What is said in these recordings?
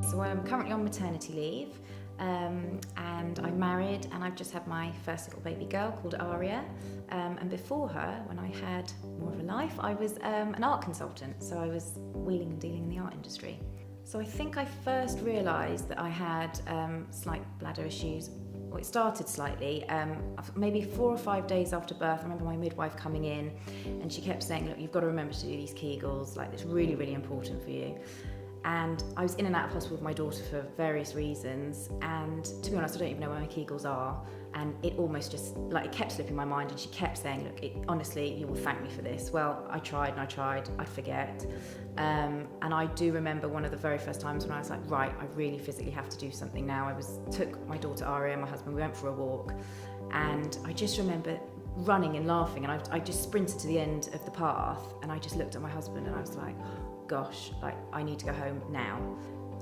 So I'm currently on maternity leave, and I'm married, and I've just had my first little baby girl called Aria. And before her, when I had more of a life, I was an art consultant, so I was wheeling and dealing in the art industry. So I think I first realised that I had slight bladder issues. Well, it started slightly, maybe 4 or 5 days after birth. I remember my midwife coming in and she kept saying, look, you've got to remember to do these Kegels, like it's really, really important for you. And I was in and out of hospital with my daughter for various reasons, and to be honest, I don't even know where my Kegels are, and it almost just, like, it kept slipping my mind, and she kept saying, look, honestly, you will thank me for this. Well, I tried, I'd forget. And I do remember one of the very first times when I was like, right, I really physically have to do something now. Took my daughter Aria and my husband, we went for a walk, and I just remember running and laughing, and I just sprinted to the end of the path, and I just looked at my husband and I was like, gosh, like I need to go home now.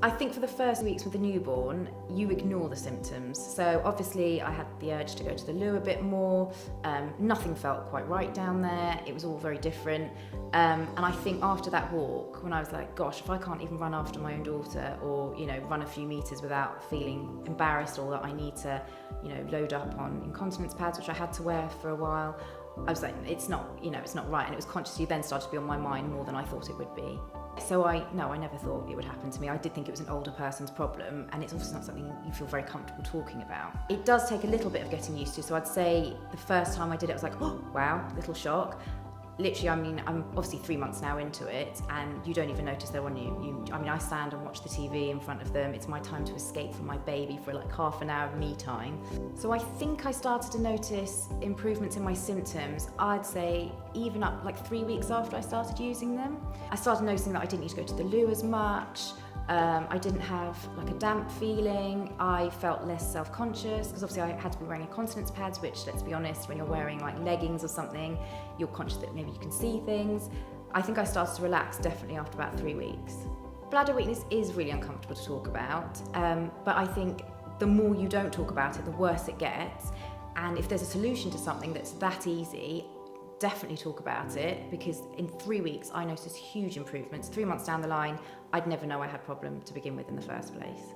I think for the first weeks with the newborn, you ignore the symptoms. So obviously I had the urge to go to the loo a bit more. Nothing felt quite right down there. It was all very different. And I think after that walk, when I was like, gosh, if I can't even run after my own daughter or, run a few meters without feeling embarrassed, or that I need to, load up on incontinence pads, which I had to wear for a while, I was like, it's not right. And it was consciously then started to be on my mind more than I thought it would be. So I never thought it would happen to me. I did think it was an older person's problem, and it's obviously not something you feel very comfortable talking about. It does take a little bit of getting used to. So I'd say the first time I did it, I was like, oh, wow, little shock. Literally, I'm obviously 3 months now into it, and you don't even notice they're on you. I stand and watch the TV in front of them. It's my time to escape from my baby for like half an hour of me time. So I think I started to notice improvements in my symptoms, I'd say even up like 3 weeks after I started using them. I started noticing that I didn't need to go to the loo as much. I didn't have like a damp feeling. I felt less self-conscious because obviously I had to be wearing incontinence pads, which, let's be honest, when you're wearing like leggings or something, you're conscious that maybe you can see things. I think I started to relax definitely after about 3 weeks. Bladder weakness is really uncomfortable to talk about, but I think the more you don't talk about it, the worse it gets. And if there's a solution to something that's that easy, definitely talk about it, because in 3 weeks I noticed huge improvements. 3 months down the line, I'd never know I had a problem to begin with in the first place.